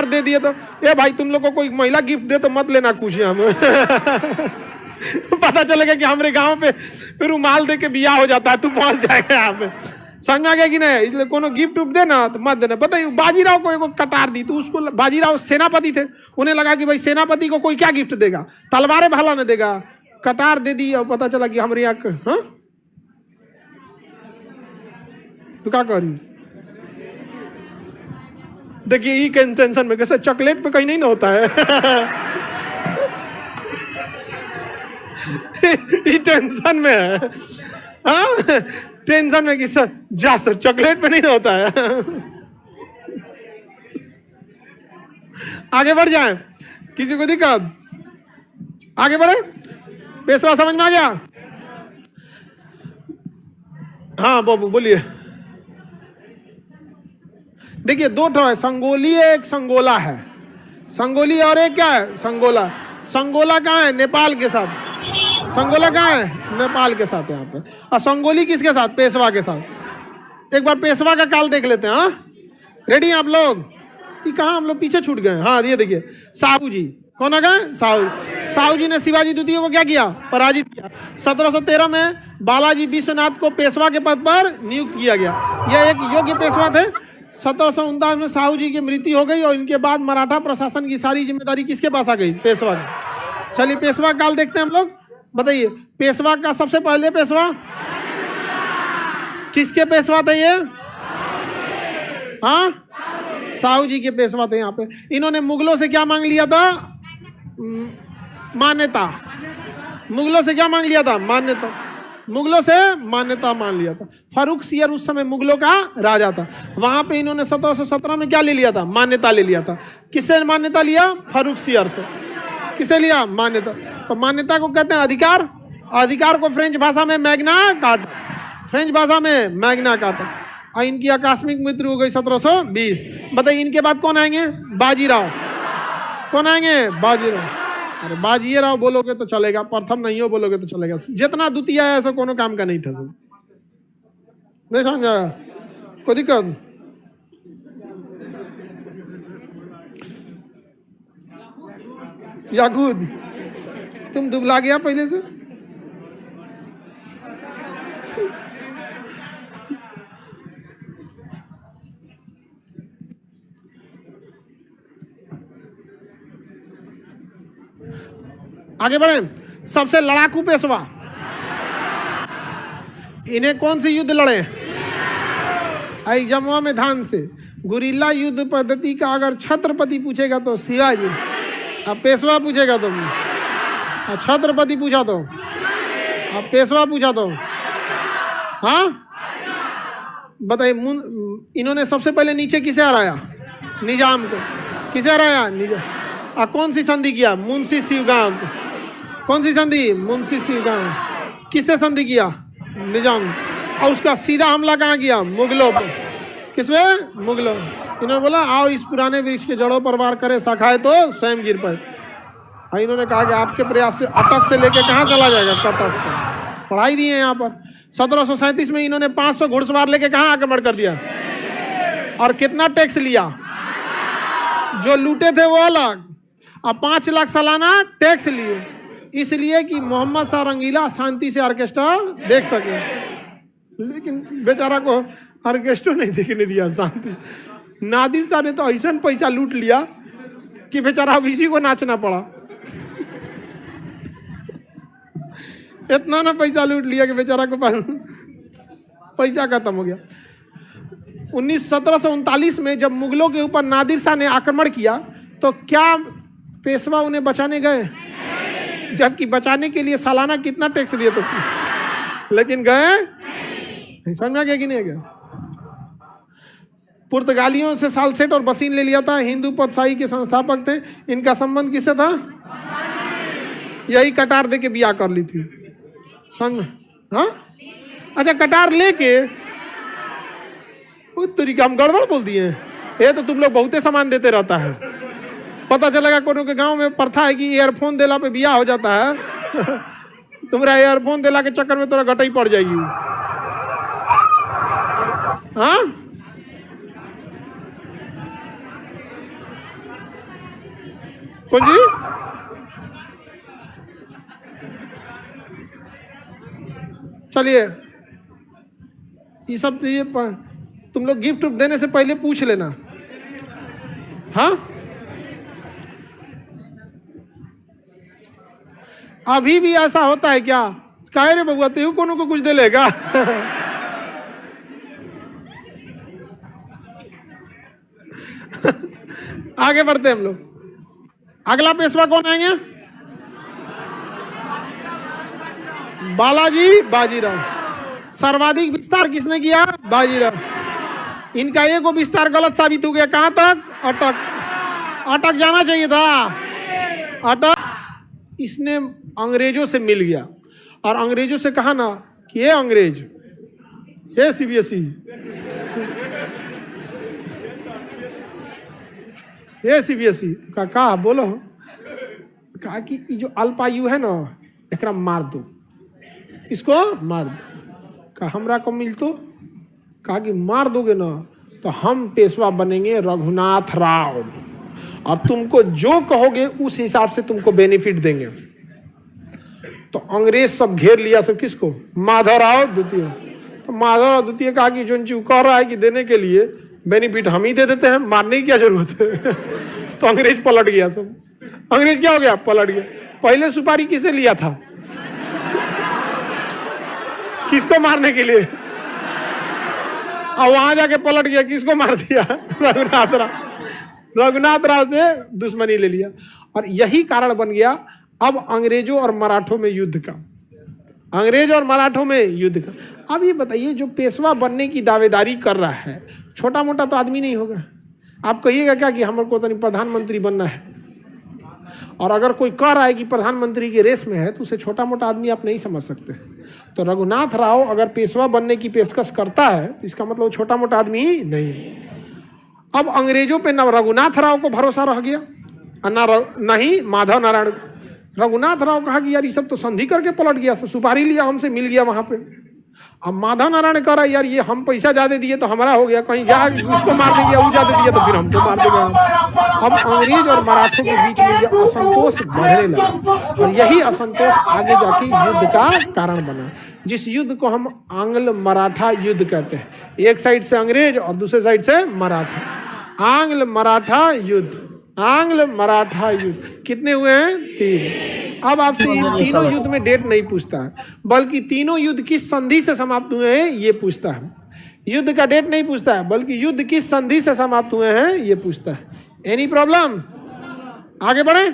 कटार दे दिए तो ए भाई तुम लोग को कोई महिला गिफ्ट दे तो मत लेना खुशियां में। पता चलेगा कि हमारे गांव पे रुमाल दे के बियाह हो जाता है, तू पहुंच जाएगा यहाँ पे। समझ आ गया कि नहीं? इसलिए कोनो गिफ्ट उफ्ट देना तो मत देना। बताइए बाजीराव को एक कटार दी तो उसको, बाजीराव सेनापति थे, उन्हें लगा कि भाई सेनापति को कोई क्या गिफ्ट देगा, तलवारें भाला ने देगा, कटार दे दी और पता चला कि हमारे यहाँ हाँ तो क्या कर रही। देखिए ये टेंशन में कैसे चॉकलेट पे कहीं नहीं ना होता है। ये टेंशन में है, हाँ टेंशन में कि सर जा सर चॉकलेट पे नहीं ना होता है। आगे बढ़ जाए, किसी को दिक्कत? आगे बढ़े, पेशवा समझ में आ गया? हाँ बाबू बोलिए। देखिए दो ठो है, संगोली है एक संगोला है। संगोली और एक क्या है? संगोला। संगोला कहाँ है? नेपाल के साथ। संगोला कहाँ है? नेपाल के साथ यहाँ पे। और संगोली किसके साथ? पेशवा के साथ। एक बार पेशवा का काल देख लेते हैं। हाँ रेडी हैं आप लोग? ये कहाँ हम लोग पीछे छूट गए। हाँ ये देखिए साहू जी, कौन आ गए? साहू। साहू जी ने शिवाजी द्वितीय को क्या किया? पराजित किया। 1713 में बालाजी विश्वनाथ को पेशवा के पद पर नियुक्त किया गया। यह एक योग्य पेशवा थे। 1749 में साहू जी की मृत्यु हो गई और इनके बाद मराठा प्रशासन की सारी जिम्मेदारी किसके पास आ गई? पेशवा की। चलिए पेशवा काल देखते हैं हम लोग। बताइए पेशवा का सबसे पहले पेशवा किसके पेशवा थे ये? हाँ साहू जी के पेशवा थे यहाँ पे। इन्होंने मुगलों से क्या मांग लिया था? मान्यता। मुगलों से क्या मांग लिया था? मान्यता। मुगलों से मान्यता मान लिया था। फारूक सियर उस समय मुगलों का राजा था। वहां पे इन्होंने 1717 में क्या ले लिया था? मान्यता ले लिया था। किससे मान्यता लिया? फारूक सियर से। किसे लिया? मान्यता। तो मान्यता को कहते हैं अधिकार। अधिकार को फ्रेंच भाषा में मैग्ना कार्टा। फ्रेंच भाषा में मैग्ना कार्टा। और इनकी आकस्मिक मृत्यु हो गई 1720। बताइए इनके बाद कौन आएंगे? बाजीराव। कौन आएंगे? बाजीराव। अरे बाजीए राव बोलोगे तो चलेगा, प्रथम नहीं हो बोलोगे तो चलेगा। जितना द्वितीय है ऐसा कोनो काम का नहीं था। सब नहीं समझा? कोई दिक्कत? याकूब तुम दुबला गया पहले से। आगे बढ़े। सबसे लड़ाकू पेशवा, इन्हें कौन सी युद्ध लड़े? आई जमुआ में धान से। गुरिल्ला युद्ध पद्धति का अगर छत्रपति पूछेगा तो शिवाजी, अब पेशवा पूछेगा तो छत्रपति पूछा तो, अब पेशवा पूछा तो हाँ बताइए। इन्होंने सबसे पहले नीचे किसे हराया? निजाम को। किसे हराया? निजाम। और कौन सी संधि किया? मुंशी शिवगाम। कौन सी संधि? मुंशी शिवगाम। किससे संधि किया? निजाम। और उसका सीधा हमला कहाँ किया? मुगलों पर। किसमें? मुगलों। इन्होंने बोला आओ इस पुराने वृक्ष के जड़ों पर वार करे, शाखाएं तो स्वयं गिर पर। और इन्होंने कहा कि आपके प्रयास से अटक से लेके कहाँ चला जाएगा? कटक पर। पढ़ाई दी है यहाँ पर। 1737 में इन्होंने 500 घुड़सवार लेके कहाँ आक्रमण कर दिया? और कितना टैक्स लिया? जो लूटे थे वो अलग, अब 5 लाख सालाना टैक्स लिए, इसलिए कि मोहम्मद शाह रंगीला शांति से ऑर्केस्ट्रा देख सके। लेकिन बेचारा को ऑर्केस्ट्रा नहीं देखने दिया शांति। नादिर शाह ने तो ऐसा पैसा लूट लिया कि बेचारा अब इसी को नाचना पड़ा। इतना ना पैसा लूट लिया कि बेचारा को पैसा खत्म हो गया। 1739 में जब मुगलों के ऊपर नादिर शाह ने आक्रमण किया तो क्या पेशवा उन्हें बचाने गए? जबकि बचाने के लिए सालाना कितना टैक्स लिए तो, लेकिन गए नहीं। समझ में गया कि नहीं गया? पुर्तगालियों से सालसेट और बसीन ले लिया था। हिंदू पदशाही के संस्थापक थे। इनका संबंध किससे था? यही कटार दे के बियाह कर ली थी। समझ? हाँ अच्छा कटार लेके तरीका हम गड़बड़ बोल दिए। ये तो तुम लोग बहुते सामान देते रहता है। पता चलेगा कोनो के गांव में प्रथा है कि ईयरफोन देला पे बियाह हो जाता है। तुम्हारा ईयरफोन देला के चक्कर में तोरा गटई पड़ जाएगी। हाँ कौन जी? चलिए, ये सब चीजें तुम लोग गिफ्ट देने से पहले पूछ लेना। हाँ, अभी भी ऐसा होता है क्या? कहे रे बबुआ तेहू कोनो को कुछ दे लेगा? आगे बढ़ते हम लोग। अगला पेशवा कौन आएंगे? बालाजी बाजीराव। सर्वाधिक विस्तार किसने किया? बाजीराव। इनका एक को विस्तार गलत साबित हो गया। कहां तक? अटक जाना चाहिए था। अटक। इसने अंग्रेजों से मिल गया और अंग्रेजों से कहा ना कि ये अंग्रेज, ये सीबीएसई, ये सीबीएसई कहा बोलो, कहा कि ये जो अल्पायु है ना एकरा मार दो, इसको मार दो। कहा हमरा को मिल तो? कहा कि मार दोगे ना तो हम पेशवा बनेंगे रघुनाथ राव और तुमको जो कहोगे उस हिसाब से तुमको बेनिफिट देंगे। तो अंग्रेज सब घेर लिया। सब किसको? माधवराव द्वितीय। तो माधवराव द्वितीय कहा कि जो चीज कह रहा है कि देने के लिए बेनिफिट हम ही दे देते हैं, मारने की क्या जरूरत है? तो अंग्रेज पलट गया। सब अंग्रेज क्या हो गया? पलट गया। पहले सुपारी किसे लिया था? किसको मारने के लिए? और वहां जाके पलट गया। किसको मार दिया? रघुनाथ राव। रघुनाथ राव से दुश्मनी ले लिया और यही कारण बन गया अब अंग्रेजों और मराठों में युद्ध का। अंग्रेज और मराठों में युद्ध का। अब ये बताइए, जो पेशवा बनने की दावेदारी कर रहा है छोटा मोटा तो आदमी नहीं होगा। आप कहिएगा क्या कि हमको तो नहीं प्रधानमंत्री बनना है, और अगर कोई कह रहा है कि प्रधानमंत्री की रेस में है तो उसे छोटा मोटा आदमी आप नहीं समझ सकते। तो रघुनाथ राव अगर पेशवा बनने की पेशकश करता है तो इसका मतलब छोटा मोटा आदमी नहीं। अब अंग्रेजों पे न रघुनाथ राव को भरोसा रह गया न ही माधव नारायण। रघुनाथ राव कहा कि यार ये सब तो संधि करके पलट गया, सुपारी लिया हमसे, मिल गया वहां पे। अब माधव नारायण कह रहा है यार ये हम पैसा ज्यादा दिए तो हमारा हो गया, कहीं जा उसको मार देंगे, वो ज्यादा दिया तो फिर हमको मार देगा। अब अंग्रेज और मराठों के बीच में यह असंतोष बढ़ने लगा और यही असंतोष आगे जाके युद्ध का कारण बना, जिस युद्ध को हम आंग्ल मराठा युद्ध कहते हैं। एक साइड से अंग्रेज और दूसरे साइड से मराठा। आंग्ल मराठा युद्ध। आंग्ल मराठा युद्ध कितने हुए हैं? 3। अब आपसे तीनों युद्ध में डेट नहीं पूछता है, बल्कि तीनों युद्ध किस संधि से समाप्त हुए हैं ये पूछता है। युद्ध का डेट नहीं पूछता है, बल्कि युद्ध किस संधि से समाप्त हुए हैं ये पूछता है। Any problem? आगे बढ़े।